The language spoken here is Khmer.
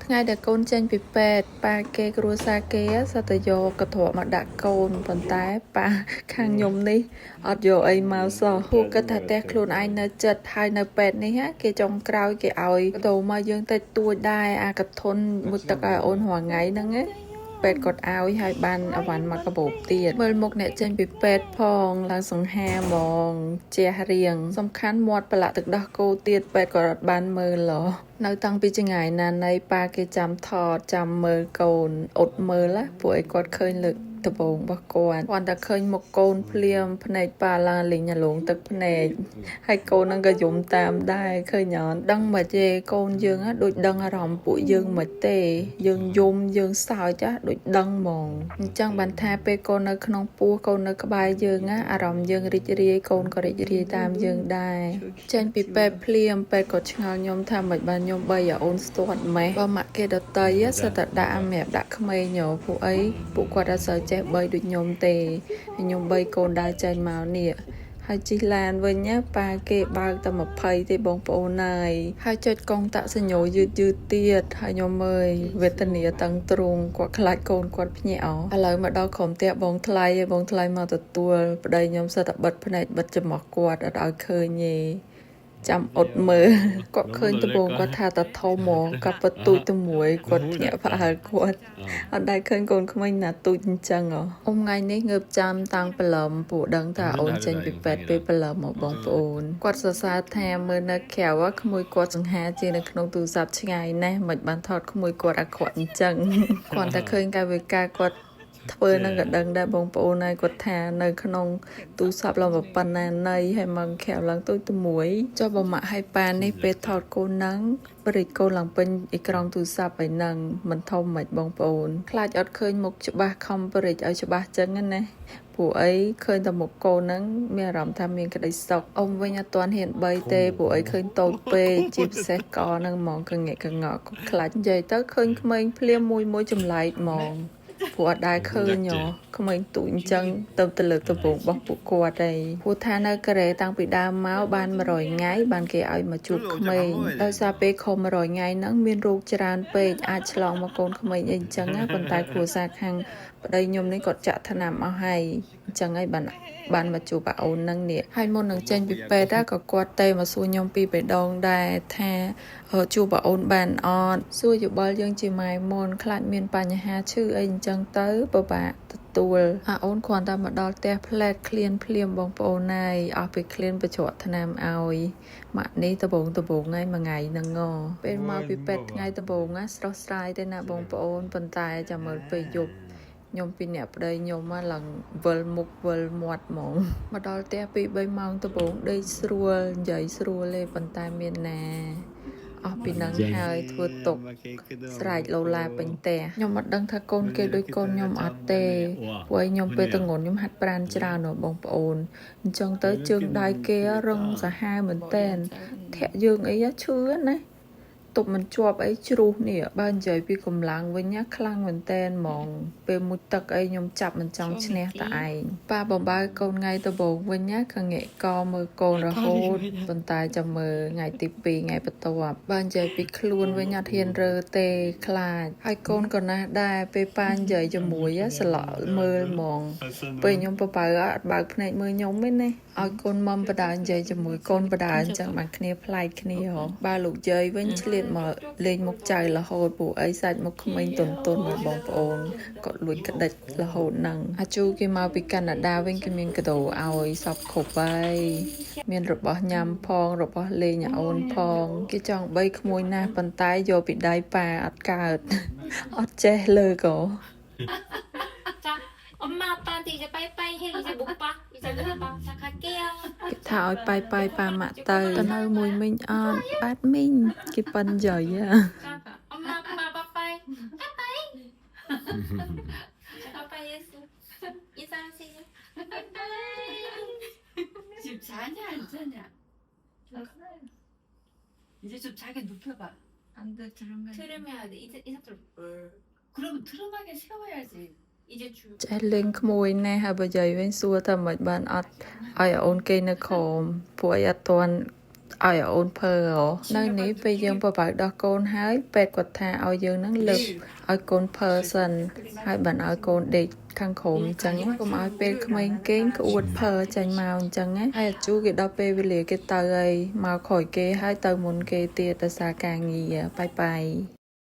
ថ្ងៃដែលកូនចេញពីពេទ្យប៉ាគេគ្រួសារគេសត្វយកកធរមកដាក់កូនប៉ុន្តែប៉ាខាងខ្ញុំនេះអត់យកអីមកសោះពួកគិតថាផ្ទះខ្លួនឯងនៅចិត្តហើយនៅពេទ្យនេះគេចុងក្រោយគេឲ្យកដោមកយើងតិចតួចដែរអាកធនមួយទឹកឲ្យអូនរាល់ថ្ងៃហ្នឹងពេទ្យគាត់ឲ្យហើយបានអវ៉ាន់មកកាបូបទៀតមើលមុខអ្នកចេញពីពេទ្យផងឡើងសង្ហាហ្មងជះរៀងសំខាន់មាត់ប្រឡាក់ទឹកដោះគោទៀតពេទ្យគាត់អត់បានមើលនៅតាំងពីចង្អាយណានៃប៉ាគេចាំថតចាំមើលកូនអត់មើលពួកឯគាត់ឃើញលើកដំបូងរបស់គាត់តែឃើញមុខកូនភ្លាមភ្នែកប៉ាឡើងលេងអាលងទឹកភ្នែកហើយកូននឹងក៏យំតាមដែរឃើញអត់ដឹងមិនទេកូនយើងដូចដឹងអារម្មណ៍ពួកយើងមិនទេយើងយំយើងសើចដូចដឹងហ្មងអញ្ចឹងបានថាពេលកូននៅក្នុងពោះកូននៅក្បែរយើងអារម្មណ៍យើងរីករាយកូនក៏រីករាយតាមយើងដែរចេញពីពេទ្យភ្លាមពេទ្យក៏ឆ្ងល់ខ្ញុំថាមិនបានខ្ញុំបីអូនស្ទាត់ម៉េះបើម៉ាក់គេដតីសិតតែដាក់អាមេបដាក់ក្មេងពួកអីពួកគាត់អត់សូវចេះបីដូចខ្ញុំទេខ្ញុំបីកូនដើរចេញមកនេះហើយជិះឡានវិញប៉ាគេបើកតែ20ទេបងប្អូនហើយចុចកុងតាក់សញ្ញោយឺតទៀតហើយខ្ញុំមើលវេទនាតឹងទ្រូងគាត់ខ្លាចកូនគាត់ភ្ញាក់ឥឡូវមកដល់ក្រុមផ្ទះបងថ្លៃមកទទួលប្តីខ្ញុំសិតតែបិទភ្នែកបិទច្រមុះគាត់អត់ឲ្យឃើញទេចាំអត់មើលគាត់ឃើញដំបងគាត់ថាតធំហ្មងគាត់បទូចទៅមួយគាត់ភ្ញាក់ផ្អើលគាត់អត់ដែលឃើញកូនក្មេងណាទូចអញ្ចឹងថ្ងៃនេះងើបចាំតាំងព្រលឹមពួកដឹងថាអូនចេញពីពេទ្យពេលព្រលឹមមកបងប្អូនគាត់សរសើរថាមើលនៅក្រៅក្មួយគាត់សង្ហាជានៅក្នុងទូរស័ព្ទឆ្ងាយណាស់មិនបានថតក្មួយគាត់អាក្រក់អញ្ចឹងគាត់តែឃើញកាយវិការគាត់ធ្វើនឹងក៏ដឹងដែរបងប្អូនហើយគាត់ថានៅក្នុងទូរស័ព្ទឡើងប៉ុណ្ណាណៃហើយមកខែឡើងទូចទៅមួយចុះបើម៉ាក់ឲ្យប៉ានេះពេលថតកូននឹងបរិចកូនឡើងពេញអេក្រង់ទូរស័ព្ទឲ្យនឹងមិនធំមិនបងប្អូនខ្លាចអត់ឃើញមុខច្បាស់ខំបរិចឲ្យច្បាស់ចឹងណាពួកអីឃើញតែមុខកូនហ្នឹងមានអារម្មណ៍ថាមានក្តីសុខអ៊ំវិញអត់ទាន់ហ៊ានបីទេពួកអីឃើញតូចពេកជាពិសេសកហ្នឹងហ្មងកងែកកងក់ខ្លាចនិយាយទៅឃើញក្មេងភ្លាមមួយចម្លែកហ្មងពួកអត់ដែលឃើញក្មេងទូចអញ្ចឹងទៅលើកដំបូងរបស់ពួកគាត់ឯងព្រោះថានៅកូរ៉េតាំងពីដើមមកបាន100ថ្ងៃបានគេឲ្យមកជួបក្មេងដោយសារពេលខំ100ថ្ងៃហ្នឹងមានរោគច្រើនពេកអាចឆ្លងមកកូនក្មេងអីអញ្ចឹងប៉ុន្តែគ្រួសារខាងប្តីខ្ញុំនេះគាត់ចាក់ថ្នាំអស់ហើយអញ្ចឹងហើយបានមកជួបអូននឹងនេះហើយមុននឹងចេញពីពេទ្យក៏គាត់ទៅមកសួរខ្ញុំពីបេះដូងដែរថាជួបអូនបានអត់សួរយោបល់យើងជាម៉ែមុនខ្លាចមានបញ្ហាឈឺអីអញ្ចឹងទៅពិបាកទទួលអូនគ្រាន់តែមកដល់ផ្ទះផ្លែតឃ្លានភ្លាមបងប្អូនហើយអស់ពីឃ្លានបញ្ជាក់ថ្នាំឲ្យម៉ាក់នេះដបងហើយមួយថ្ងៃហ្នឹងពេលមកពីពេទ្យថ្ងៃដបងស្រស់ស្រាយទេណាបងប្អូនប៉ុន្តែចាំមើលពេលយប់ខ្ញុំពីអ្នកប្តីខ្ញុំឡើងវិលមុខវិលមាត់ហ្មងមកដល់ផ្ទះ2-3ម៉ោងដំបូងដេកស្រួលនិយាយស្រួលទេប៉ុន្តែមានណាអស់ពីនឹងហើយធ្វើទុកស្រែកលោឡាពេញផ្ទះខ្ញុំអត់ដឹងថាកូនគេដូចកូនខ្ញុំអត់ទេព្រោះខ្ញុំពេលតងន់ខ្ញុំហាត់ប្រាណច្រើនបងប្អូនអញ្ចឹងទៅជើងដៃគេរឹងសាហាវមែនតែនធាក់យើងអីឈឺណាទប់មិនជាប់អីជ្រុះនេះបើនិយាយពីកម្លាំងវិញខ្លាំងមែនតែនហ្មងពេលមួយទឹកអីខ្ញុំចាប់មិនចង់ឈ្នះតែឯងប៉ាបំបើកូនថ្ងៃដំបូងវិញក៏ងាកកមើលកូនរហូតប៉ុន្តែចាំមើលថ្ងៃទី2ថ្ងៃបន្ទាប់បើនិយាយពីខ្លួនវិញអត់ហ៊ានរើទេខ្លាចហើយកូនក៏ណាស់ដែរពេលប៉ានិយាយជាមួយស្លក់មើលហ្មងពេលខ្ញុំបបើអត់បើកភ្នែកមើលខ្ញុំទេណាឲ្យកូនមុំបដានិយាយជាមួយកូនបដាអញ្ចឹងបានគ្នាប្លែកគ្នាបើលោកយាយវិញឆ្លៀតមកលេងមុខចៅរហូតពួកអីសាច់មុខក្មេងតុនមកបងប្អូនគាត់លួចក្តិចរហូតហ្នឹងអាជូគេមកពីកាណាដាវិញគេមានកដោឲ្យសពគ្រប់ហើយមានរបស់ញ៉ាំផងរបស់លេងអូនផងគេចង់បីក្មួយណាស់ប៉ុន្តែយកពីដៃប៉ាអត់កើតអត់ចេះលើក엄마 아빠한테 이제 빠이빠이 해 이제 못 봐. 이제 그만 봐. 자 갈게요. គេថាឲ្យបាយប៉ាម៉ាក់ទៅនៅមួយមីងអត់បាទមីងគេប៉ិនយាយ 엄마 아빠 빠빠이. 빠빠이. 빠빠이 했어. 인사하세요. 빠빠이. 지금 자냐 안 자냐? 이제 좀 자기 눕혀봐. 안돼 트름해야 돼. 이제 이삭들 그러면 트름하게 세워야지. 이제 주. ចេះលេងក្មួយណែហើយបើយាយវិញសួរថាមិនបានអត់ឲ្យអូនគេនៅក្រោមពួកអីអត់ទាន់ ឲ្យអូនភើនៅនេះពេលយើងបបើកដោះកូនហើយពេទ្យគាត់ថាឲ្យយើងនឹងលើកឲ្យកូនភើសិនហើយបានឲ្យកូនដេកខាងក្រោមអញ្ចឹងកុំឲ្យពេលក្មេងគេងក្អួតភើចាញ់មកអញ្ចឹងណាហើយអាជូគេដល់ពេលវេលាគេទៅហើយមកក្រោយគេហើយទៅមុនគេទៀតដោយសារការងារបាយ